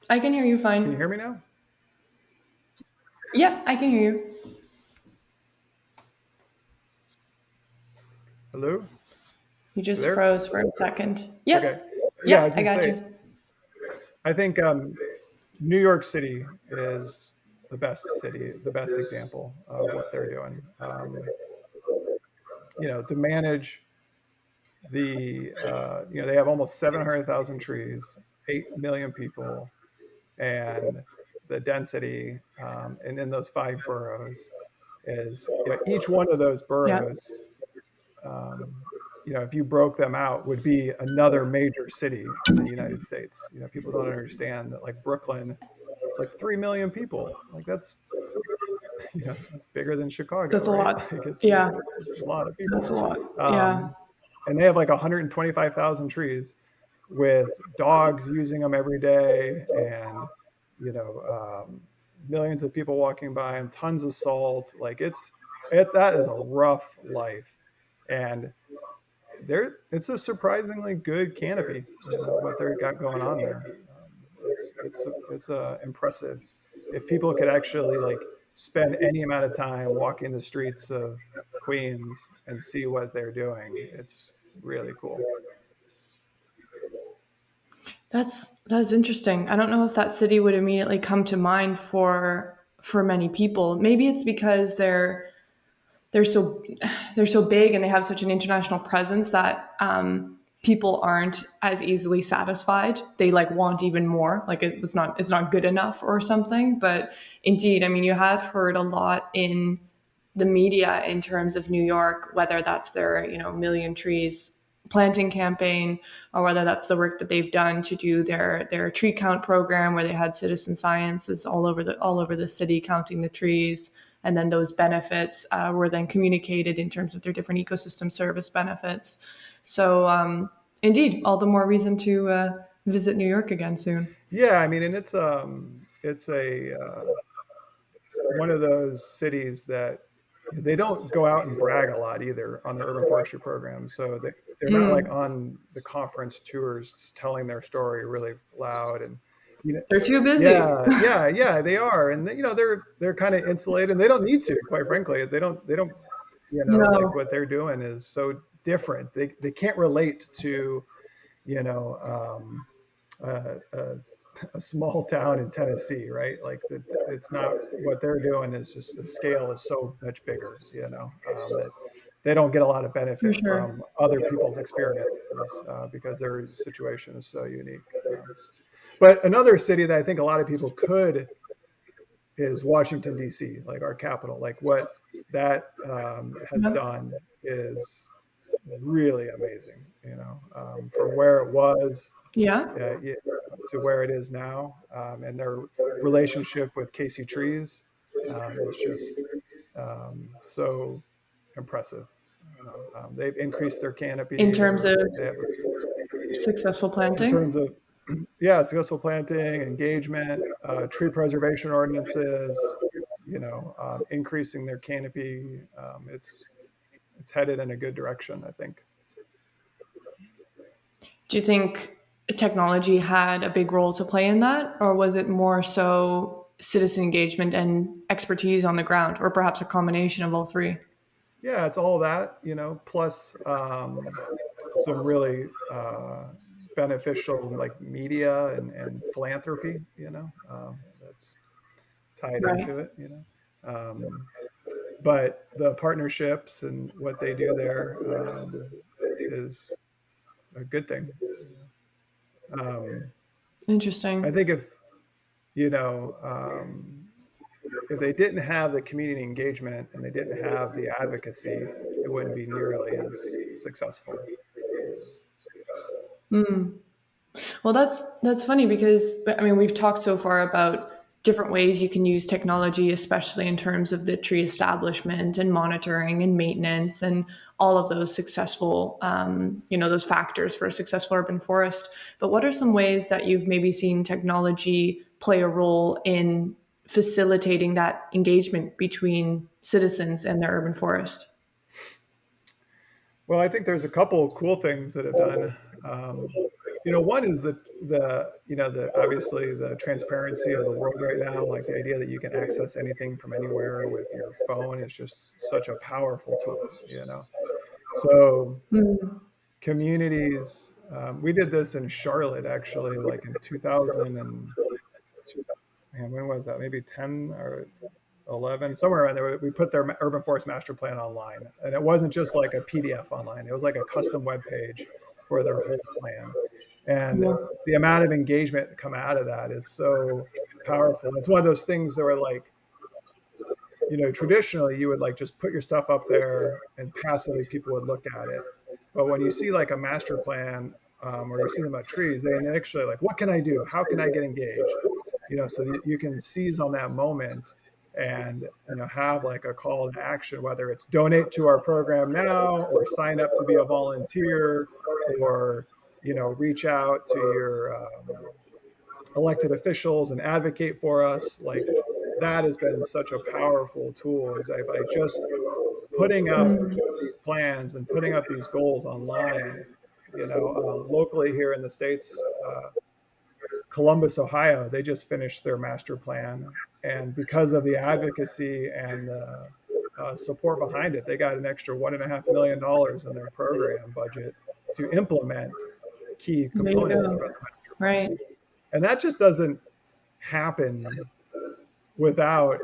I can hear you can you fine. hear me now? Yeah, I can hear you. Hello, You you just there? froze for a second. Okay, Yep. yeah, I Yep, was I gonna got say, you. I think New York City is the best city, the best example of what they're doing. To manage they have almost 700,000 trees, 8 million people, and the density, and in those 5 boroughs is, each one of those Yeah. boroughs, if you broke them out, would be another major city in the United States. People don't understand that, like Brooklyn, it's like 3 million people. Like that's bigger than Chicago, That's a right? lot. Like Yeah. it's a lot of That's people. a lot. Yeah. Um, and they have like 125,000 trees with dogs using them every day, and you know millions of people walking by, and tons of salt. Like that is a rough life, and it's a surprisingly good canopy. What they've got going on there. It's impressive. If people could actually like spend any amount of time walking the streets of Queens and see what they're doing, it's really cool. That's interesting. I don't know if that city would immediately come to mind for many people. Maybe it's because they're so they're so big and they have such an international presence that people aren't as easily satisfied. They like want even more. Like it's not good enough or something. But indeed, I mean, you have heard a lot in the media in terms of New York, whether that's their million trees planting campaign, or whether that's the work that they've done to do their tree count program, where they had citizen sciences all over the city counting the trees, and then those benefits were then communicated in terms of their different ecosystem service benefits. So indeed, all the more reason to visit New York again soon. Yeah, I mean, and it's a one of those cities that they don't go out and brag a lot either on their urban forestry program. So they're not like Mm, on the conference tours telling their story really loud. And they're too busy. yeah, they are. And they're kind of insulated, and they don't need to, quite frankly. They don't like No, what they're doing is so different. They can't relate to you know um, a small town in Tennessee, right? Like it's not what they're doing is just the scale is so much bigger, that they don't get a lot of for benefit sure. from other people's experiences because their situation is so unique. But another city that I think a lot of people could is Washington D.C., like our capital. Like what that has done is really amazing. From where it was Yeah. yeah, to where it is now, and their relationship with Casey Trees is just so impressive. They've increased their In canopy. terms of They have, successful in terms planting. of successful planting, engagement, tree preservation ordinances. Increasing their canopy. It's headed in a good direction, I think. Do you think technology had a big role to play in that, or was it more so citizen engagement and expertise on the ground, or perhaps a combination of all three? Yeah, it's all that, plus some really beneficial like media and philanthropy, that's tied Right. into it, But the partnerships and what they do there is a good thing. I Interesting. think you know, um, if they didn't have the community engagement and they didn't have the advocacy, it wouldn't be nearly as successful. Well, that's funny because I mean we've talked so far about different ways you can use technology, especially in terms of the tree establishment and monitoring and maintenance and all of those successful, those factors for a successful urban forest. But what are some ways that you've maybe seen technology play a role in facilitating that engagement between citizens and their urban forest? Well, I think there's a couple of cool things that have done. Um, one is the obviously the transparency of the world right now, like the idea that you can access anything from anywhere with your phone is just such a powerful tool. So communities, we did this in Charlotte actually, like in 2000 and man, when was that? Maybe 10 or 11, somewhere around there. We put their urban forest master plan online, and it wasn't just like a PDF online. It was like a custom web page for their whole plan. And Yeah. the amount of engagement come out of that is so powerful. It's one of those things that were like, traditionally you would like just put your stuff up there and passively people would look at it. But when you see like a master plan, or you see them about trees, they actually like, what can I do? How can I get engaged? So you can seize on that moment and, have like a call to action, whether it's donate to our program now or sign up to be a volunteer or, reach out to your elected officials and advocate for us. Like that has been such a powerful tool is by just putting up Mm. these plans and putting up these goals online. Locally here in the States, Columbus, Ohio, they just finished their master plan. And because of the advocacy and the support behind it, they got an extra $1.5 million in their program budget to implement key There you components go. of the master plan. Right. And that just doesn't happen without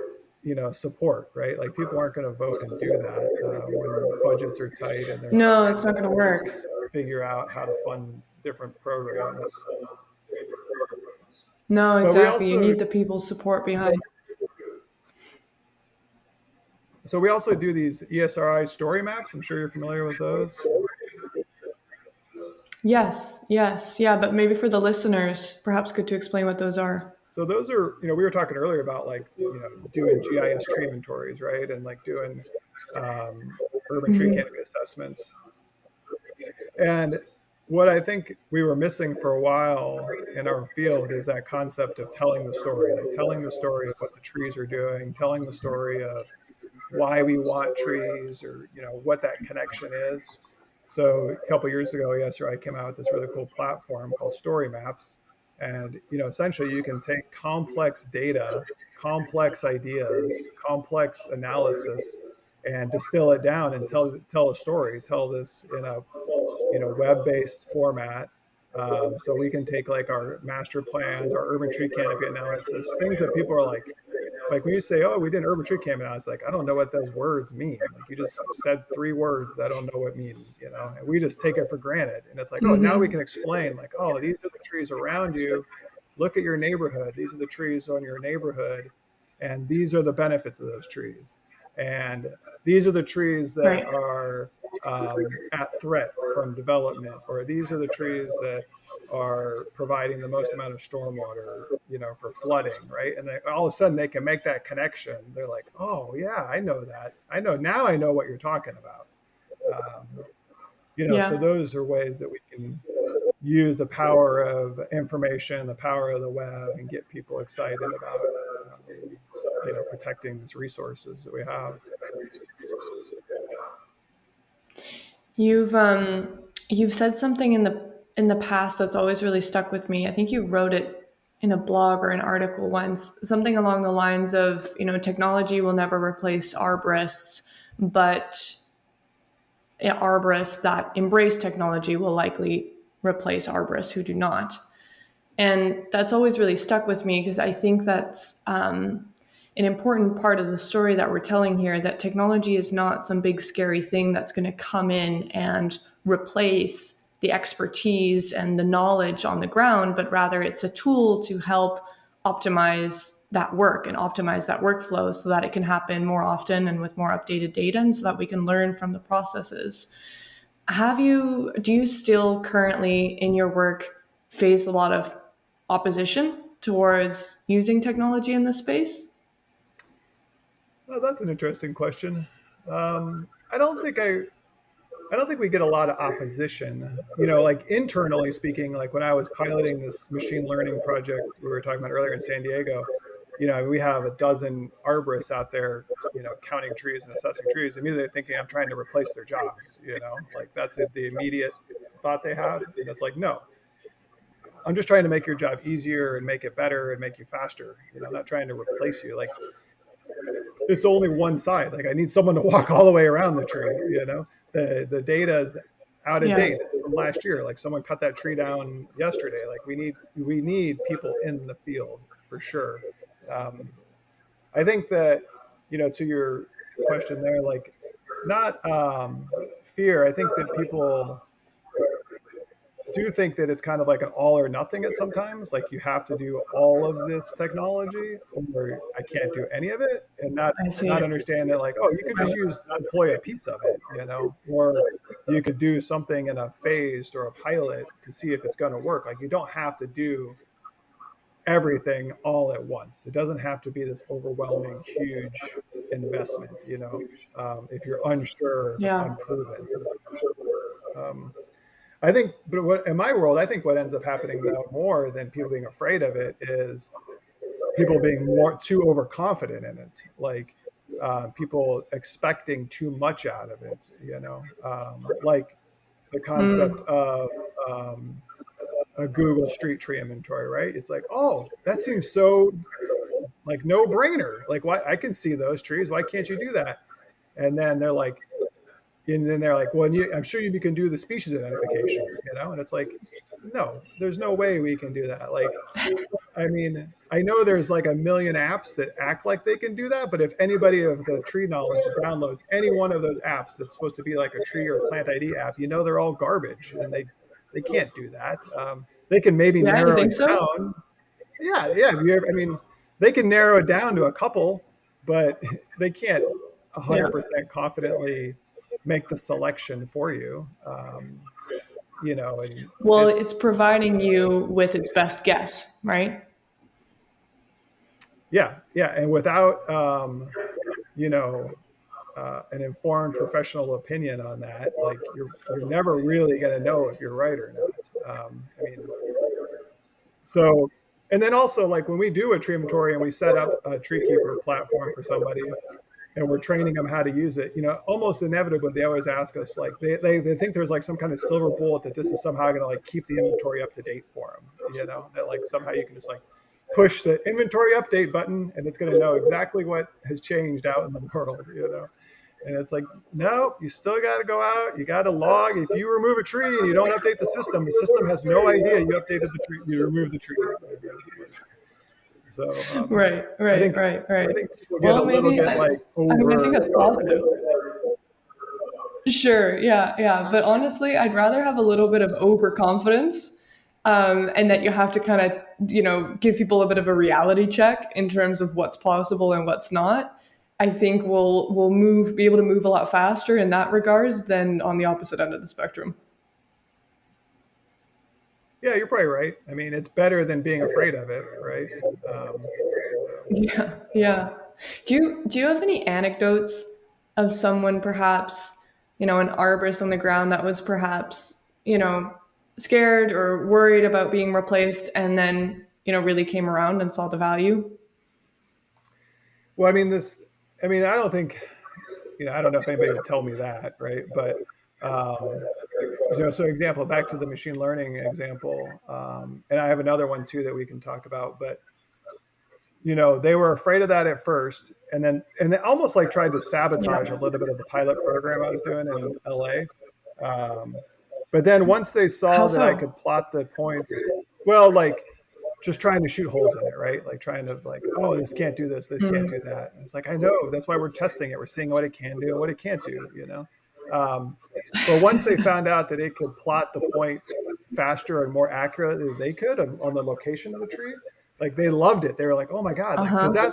support, right? Like people aren't going to vote and do that when budgets are tight and they're No, trying it's not going to to work. figure out how to fund different programs. No, But we exactly. You also need the people's support behind. so we also do these ESRI story maps. I'm sure you're familiar with those. Yes, yes, yeah, but maybe for the listeners, perhaps good to explain what those are. So those are, we were talking earlier about like, doing GIS tree inventories, right? And like doing urban tree Hmm. canopy assessments. And what I think we were missing for a while in our field is that concept of telling the story, like telling the story of what the trees are doing, telling the story of why we want trees or, what that connection is. So a couple of years ago, I came out with this really cool platform called Story Maps. And, essentially you can take complex data, complex ideas, complex analysis, and distill it down and tell a story, tell this in a web-based format. So we can take like our master plans, our urban tree canopy analysis, things that people are like when you say, "Oh, we did an urban tree canopy," analysis, like I don't know what those words mean. Like you just said 3 words that I don't know what mean, and we just take it for granted. And it's like, oh, now we Hmm. can explain, like, oh, these are the trees around you. Look at your neighborhood. These are the trees on your neighborhood, and these are the benefits of those trees. And these are the trees that Right. are at threat from development, or these are the trees that are providing the most amount of stormwater, for flooding, right? And all of a sudden they can make that connection. They're like, oh yeah, I know that. I know now. I know what you're talking about. So Yeah. those are ways that we can use the power of information, the power of the web, and get people excited about, protecting these resources that we have. You've said something in the past that's always really stuck with me. I think you wrote it in a blog or an article once, something along the lines of, technology will never replace arborists, but arborists that embrace technology will likely replace arborists who do not. And that's always really stuck with me because I think that's an important part of the story that we're telling here, that technology is not some big scary thing that's going to come in and replace the expertise and the knowledge on the ground, but rather it's a tool to help optimize that work and optimize that workflow so that it can happen more often and with more updated data, and so that we can learn from the processes. Do you still currently in your work face a lot of opposition towards using technology in this space? Well, that's an interesting question. I don't think I don't think we get a lot of opposition. Like internally speaking, like when I was piloting this machine learning project we were talking about earlier in San Diego, we have a dozen arborists out there, counting trees and assessing trees, immediately thinking I'm trying to replace their jobs, like that's the immediate thought they had. And it's like, no, I'm just trying to make your job easier and make it better and make you faster. I'm not trying to replace you. Like it's only one side. Like I need someone to walk all the way around the tree. The data is out of Yeah. date. It's from last year. Like someone cut that tree down yesterday. Like we need people in the field for sure. Um, I think that to your question there, like not fear. I think that people do think that it's kind of like an all or nothing at sometimes. Like you have to do all of this technology, or I can't do any of it, and I see. not understand that like, oh, you could just Right. deploy a piece of it, or you could do something in a phased or a pilot to see if it's going to work. Like you don't have to do everything all at once. It doesn't have to be this overwhelming, huge investment, if you're unsure, if it's Yeah. unproven. Um, I think, but what in my world, I think what ends up happening though more than people being afraid of it is people being more too overconfident in it, like people expecting too much out of it. Like the concept Mm. of um, a Google street tree inventory, right? It's like, oh, that seems so like no brainer. Like, why I can see those trees? Why can't you do that? And then they're like, well, I'm sure you can do the species identification, and it's like, no, there's no way we can do that. Like, I mean, I know there's like a million apps that act like they can do that, but if anybody of the tree knowledge downloads any one of those apps that's supposed to be like a tree or plant ID app, they're all garbage, and they can't do that. They can maybe Yeah, you narrow it think so? down. Yeah. I mean, they can narrow it down to a couple, but they can't Yeah. 100% confidently make the selection for you. And Well, it's it's providing you with its best guess, right? yeah, and without you know an informed professional opinion on that, like you're never really going to know if you're right or not. I mean, so and then also like when we do a tree inventory and we set up a tree keeper platform for somebody and we're training them how to use it, almost inevitably they always ask us like they think there's like some kind of silver bullet that this is somehow going to like keep the inventory up to date for them, that like somehow you can just like push the inventory update button and it's going to know exactly what has changed out in the world. And it's like, no, you still got to go out. You got to log. If you remove a tree and you don't update the system has no idea you updated the tree, you removed the tree. So Right, I right, think right, right. people get a Well, little maybe bit like I mean, I think over. that's positive. Sure, yeah, yeah. But honestly, I'd rather have a little bit of overconfidence, and that you have to kind of, give people a bit of a reality check in terms of what's possible and what's not. I think we'll be able to move a lot faster in that regards than on the opposite end of the spectrum. Yeah, you're probably right. I mean, it's better than being afraid of it, right? Yeah, yeah. Do you have any anecdotes of someone perhaps, an arborist on the ground that was perhaps, scared or worried about being replaced and then, really came around and saw the value? Well, I mean, I don't think, I don't know if anybody would tell me that, right? But, um, so example, back to the machine learning example, and I have another one too that we can talk about, but they were afraid of that at first, and they almost like tried to Yeah. sabotage a little bit of the pilot program I was doing in LA. But then once they saw How that I so? could plot the points, well, like just trying to shoot holes in it, right? Like trying to like, oh, this can't do this can't do that. And it's like, I know, that's why we're testing it. We're seeing what it can do and what it can't do. Um, but once they found out that it could plot the point faster and more accurately than they could on the location of the tree, like they loved it. They were like, oh my God, like, because Uh-huh.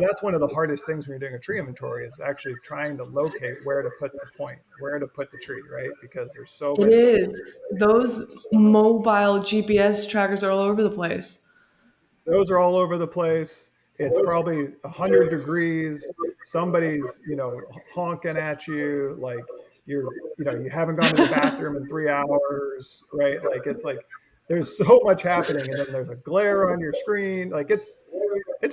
that's one of the hardest things when you're doing a tree inventory is actually trying to locate where to put the point, where to put the tree, right? Because there's so It much. is. Those mobile GPS trackers are all over the place. Those are all over the place. It's probably 100 degrees. Somebody's, honking at you. Like you haven't gone to the bathroom in 3 hours, right? Like it's like there's so much happening, and then there's a glare on your screen. Like it's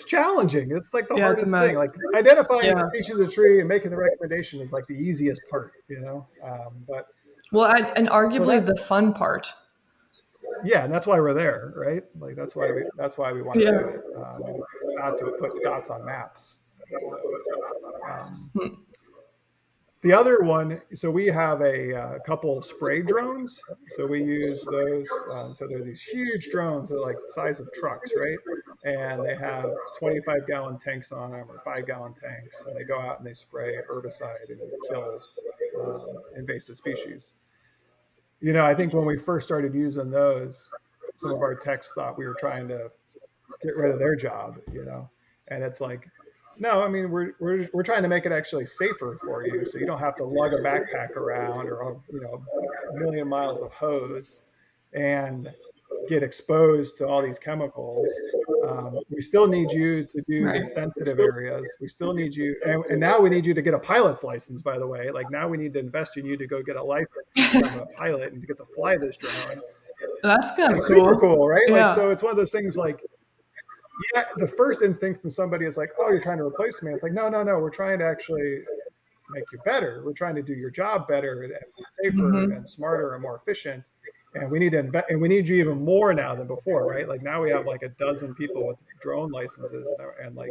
challenging. It's like the Yeah, it's a hardest mess. thing. Like identifying the Yeah. species of the tree and making the recommendation is like the easiest part. But Well, and so arguably that the fun part. yeah, and that's why we're there, right? Like that's why we want to Yeah. do it, not to put dots on maps. So the other one, so we have a couple spray drones. So we use those. So they're these huge drones. They're like the size of trucks, right? And they have 25-gallon tanks on them or 5-gallon tanks, and they go out and they spray herbicide and kill invasive species. I think when we first started using those, some of our techs thought we were trying to get rid of their job, and it's like, no, I mean, we're trying to make it actually safer for you, so you don't have to lug a backpack around or a million miles of hose and get exposed to all these chemicals. We still need you to do the Right. sensitive areas. We still need you, and now we need you to get a pilot's license. By the way, like now we need to invest in you to go get a license to become a pilot and to get to fly this drone. That's kind of It's super cool. cool, right? Like, Yeah. so it's one of those things like, yeah, the first instinct from somebody is like, oh, you're trying to replace me. It's like, no, no, no. We're trying to actually make you better. We're trying to do your job better and safer and Hmm. smarter and more efficient. And we need to invest, and we need you even more now than before, right? Like now we have like a dozen people with drone licenses, and like,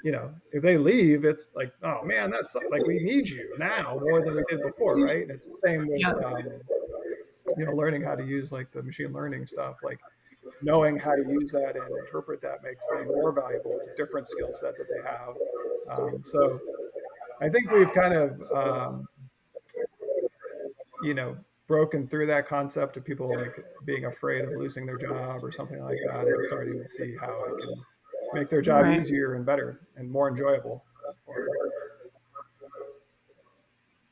if they leave, it's like, oh man, that's like we need you now more than we did before, right? And it's the same with Yeah. learning how to use like the machine learning stuff, like knowing how to use that and interpret that makes them more valuable. It's a different skill set that they have. So I think we've kind of, broken through that concept of people like being afraid of losing their job or something like that, and starting to see how it can make their job Right. easier and better and more enjoyable for them.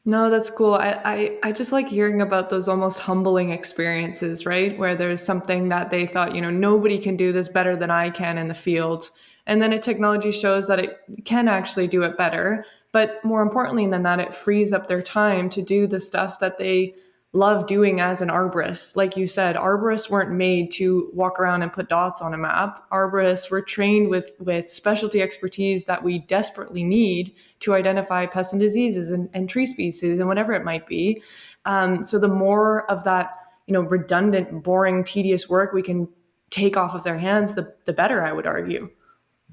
No, that's cool. I just like hearing about those almost humbling experiences, right? Where there's something that they thought, nobody can do this better than I can in the field. And then a technology shows that it can actually do it better. But more importantly than that, it frees up their time to do the stuff that they love doing as an arborist. Like you said, arborists weren't made to walk around and put dots on a map. Arborists were trained with specialty expertise that we desperately need to identify pests and diseases and tree species and whatever it might be. So the more of that, redundant, boring, tedious work we can take off of their hands, the better, I would argue.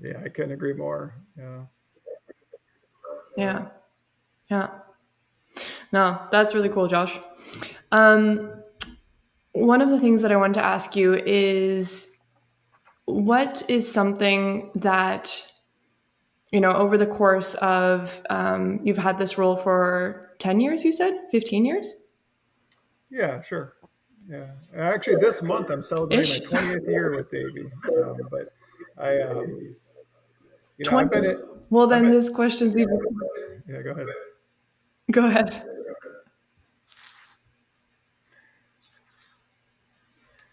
Yeah, I couldn't agree more. Yeah. Yeah. Yeah. No, that's really cool, Josh. Um, One of the things that I wanted to ask you is what is something that, over the course of, you've had this role for 10 years, you said? 15 years? Yeah, sure. Yeah. Actually, this month I'm celebrating my Ish? 20th year with Davey. But I, I've 20. been it. Well, I've then been. this question's even. Yeah, go ahead. Go ahead.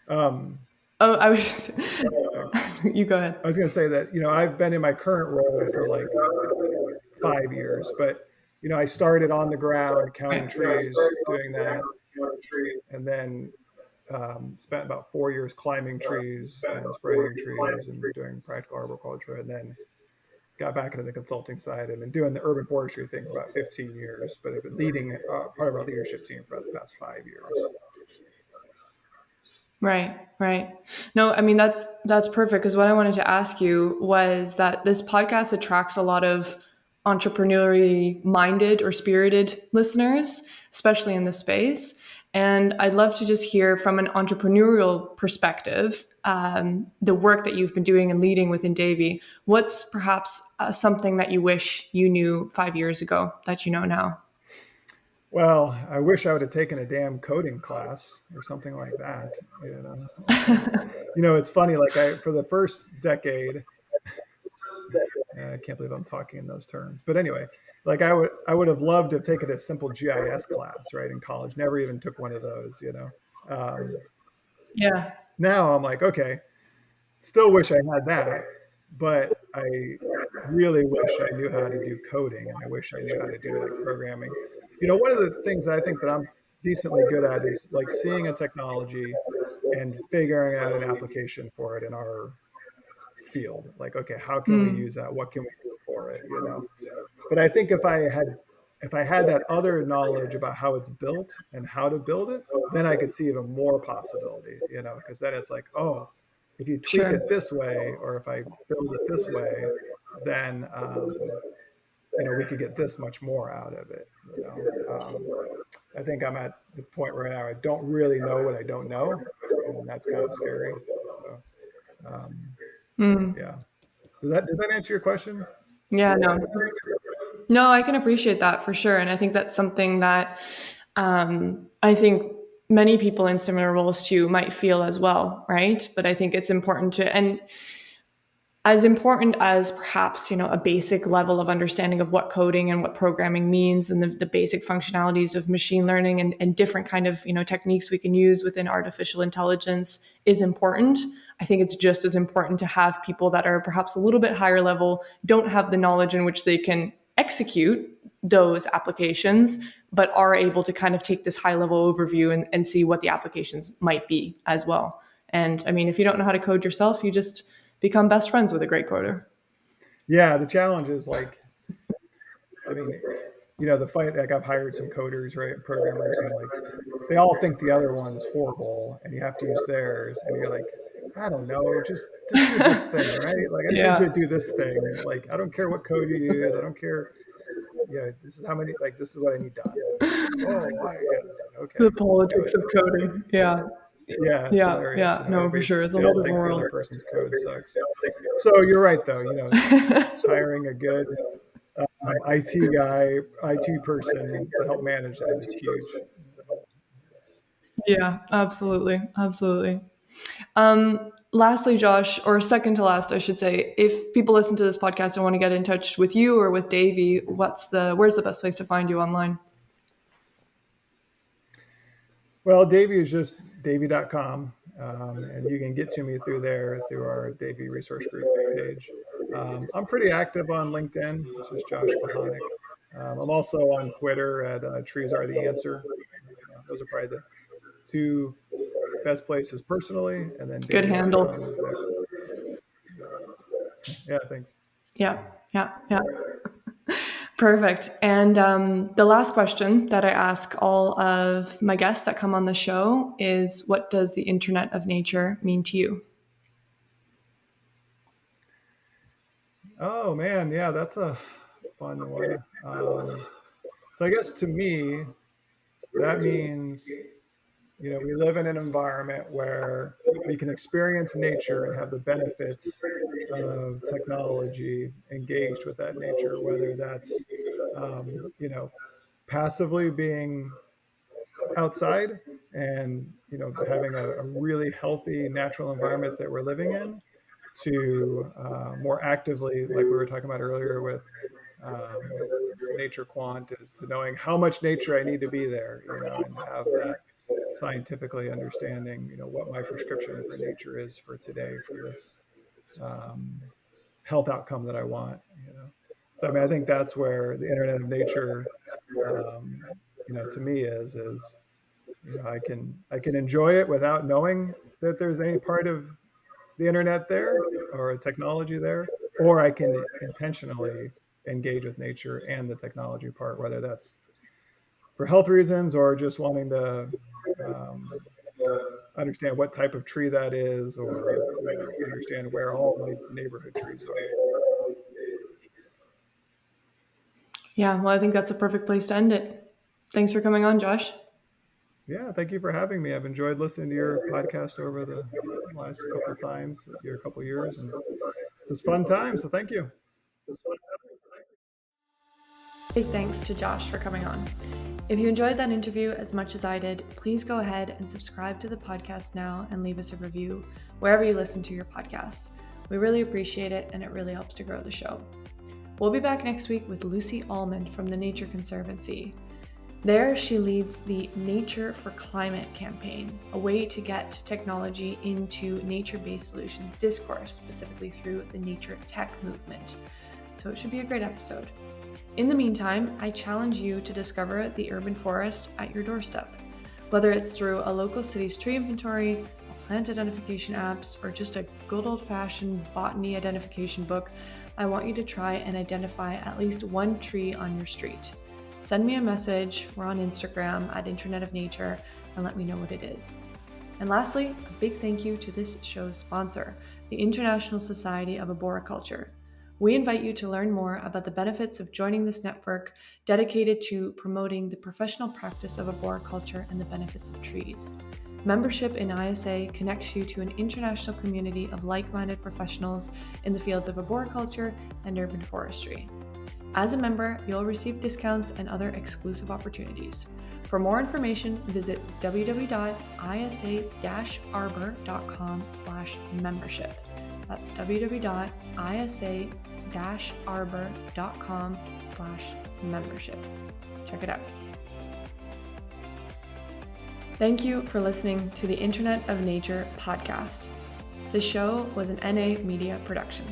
Um, Oh, I was. You go ahead. I was going to say that, I've been in my current role for like 5 years, but, I started on the ground counting trees, doing that, and then spent about 4 years climbing trees and spraying trees and doing practical arboriculture, and then got back into the consulting side and been doing the urban forestry thing for about 15 years, but I've been leading part of our leadership team for the past 5 years. Right, right. No, I mean that's perfect because what I wanted to ask you was that this podcast attracts a lot of entrepreneurially minded or spirited listeners, especially in this space. And I'd love to just hear from an entrepreneurial perspective, the work that you've been doing and leading within Davey. What's perhaps something that you wish you knew 5 years ago that you know now? Well, I wish I would have taken a damn coding class or something like that. It's funny. Like for the first decade, I can't believe I'm talking in those terms. But anyway, like I would have loved to have taken a simple GIS class, right, in college. Never even took one of those. Yeah, Now I'm like, okay, still wish I had that, but I really wish I knew how to do coding, and I wish I knew how to do like programming. One of the things that I think that I'm decently good at is like seeing a technology and figuring out an application for it in our field. Like, okay, how can we use that? What can we do for it? But I think if I had that other knowledge about how it's built and how to build it, then I could see even more possibility, because then it's like, oh, if you tweak sure. it this way, or if I build it this way, then we could get this much more out of it. I think I'm at the point right now I don't really know what I don't know, and that's kind of scary. So, um, yeah. Does that answer your question? Yeah, no. No, I can appreciate that for sure. And I think that's something that I think many people in similar roles to you might feel as well, right? But I think it's important to, and as important as perhaps, a basic level of understanding of what coding and what programming means and the basic functionalities of machine learning and different kind of, techniques we can use within artificial intelligence is important. I think it's just as important to have people that are perhaps a little bit higher level, don't have the knowledge in which they can execute those applications, but are able to kind of take this high level overview and see what the applications might be as well. And I mean, if you don't know how to code yourself, you just become best friends with a great coder. Yeah, the challenge is the fight. Like I've hired some coders, right, programmers, and they all think the other one is horrible, and you have to use theirs, and you're like, I don't know, just do this thing, right? Like I just need you to do this thing. Like I don't care what code you use, I don't care. Yeah, this is how many. Like this is what I need done. Oh, why? Yeah, okay. The politics of coding. Yeah. Yeah, it's hilarious. No, for sure. It's a they whole all different think the world. other person's code sucks. So you're right, though. Hiring a good IT guy, IT person to help manage that is huge. Yeah, absolutely. Absolutely. Lastly, Josh, or second to last, I should say, if people listen to this podcast and want to get in touch with you or with Davey, where's the best place to find you online? Well, Davey is just davey.com. And you can get to me through our Davey Resource Group page. I'm pretty active on LinkedIn. It's just Josh Behounek. I'm also on Twitter at Trees Are the Answer. Those are probably the two best places personally, and then good handle. is there. Yeah, thanks. Yeah. Perfect. And the last question that I ask all of my guests that come on the show is, what does the Internet of Nature mean to you? Oh man, yeah, that's a fun one. So I guess to me, that means we live in an environment where we can experience nature and have the benefits of technology engaged with that nature, whether that's passively being outside and having a really healthy natural environment that we're living in, to more actively, like we were talking about earlier with nature quant, is to knowing how much nature I need to be there, and have that scientifically understanding, what my prescription for nature is for today for this health outcome that I want. So I mean, I think that's where the Internet of Nature, to me is I can enjoy it without knowing that there's any part of the internet there or a technology there, or I can intentionally engage with nature and the technology part, whether that's for health reasons or just wanting to understand what type of tree that is, or understand where all my neighborhood trees are. Yeah, well, I think that's a perfect place to end it. Thanks for coming on, Josh. Yeah, thank you for having me. I've enjoyed listening to your podcast over the last couple of times, a couple of years, and it's a fun time. So thank you. Big thanks to Josh for coming on. If you enjoyed that interview as much as I did, please go ahead and subscribe to the podcast now and leave us a review wherever you listen to your podcasts. We really appreciate it, and it really helps to grow the show. We'll be back next week with Lucy Almond from the Nature Conservancy. There, she leads the Nature for Climate campaign, a way to get technology into nature-based solutions discourse, specifically through the nature tech movement. So it should be a great episode. In the meantime, I challenge you to discover the urban forest at your doorstep. Whether it's through a local city's tree inventory, plant identification apps, or just a good old-fashioned botany identification book, I want you to try and identify at least one tree on your street. Send me a message. We're on Instagram at Internet of Nature, and let me know what it is. And lastly, a big thank you to this show's sponsor, the International Society of Arboriculture. We invite you to learn more about the benefits of joining this network dedicated to promoting the professional practice of arboriculture and the benefits of trees. Membership in ISA connects you to an international community of like-minded professionals in the fields of arboriculture and urban forestry. As a member, you'll receive discounts and other exclusive opportunities. For more information, visit www.isa-arbor.com/membership. That's www.isa-arbor.com/membership. Check it out. Thank you for listening to the Internet of Nature podcast. The show was an NA Media production.